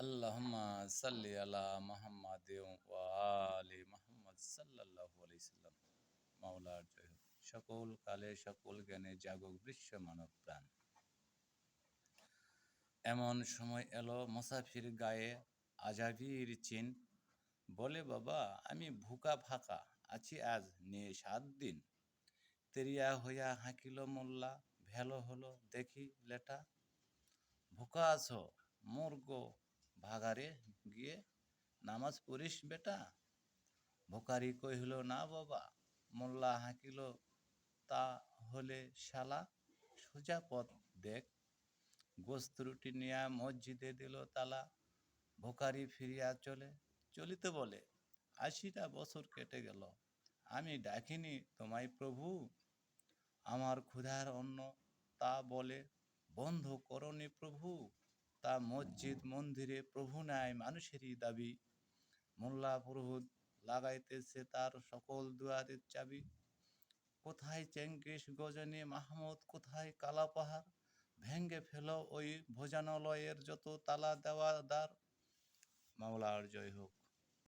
আল্লাহুম্মা সাল্লি আলা মুহাম্মাদ ওয়া আলি মুহাম্মাদ সাল্লাল্লাহু আলাইহি সাল্লাম। মাওলার জয় হোক। সকল কালে সকল জ্ঞানে জাগক বিশ্ব মানব প্রাণ। এমন সময় এলো মুসাফির গায়ে আজাবির চিন। বলে বাবা আমি ভুকা ফাঁকা আছি আজ নিয়ে 7 দিন। তেরিয়া হইয়া হাঁকিল মোল্লা, ভেলো হলো দেখি লেটা। ভুকা আছো মুর্গ ভাগারে গিয়ে নামাজ পড়িস বেটা। ভোকারি কহিল না বাবা। মোল্লা হাঁকিল তা হলে শালা সোজা পথ দেখ। গোস্ত রুটি নিয়া মসজিদে দিল তালা। ভোকারি ফিরিয়া চলিতে বলে 80টা বছর কেটে গেল, আমি ডাকিনি তোমায় প্রভু। আমার ক্ষুধার অন্ন তা বলে বন্ধ করনি প্রভু। তা মসজিদ মন্দিরে প্রভু নেয় মানুষেরই দাবি। মোল্লা পুরোহিত লাগাইতেছে তার সকল দুয়ারের চাবি। কোথায় চেঙ্গিস গজনী মাহমুদ, কোথায় কালা পাহাড়। ভেঙ্গে ফেলো ওই ভোজনালয়ের যত তালা দেওয়া দ্বার। মাওলার জয় হোক।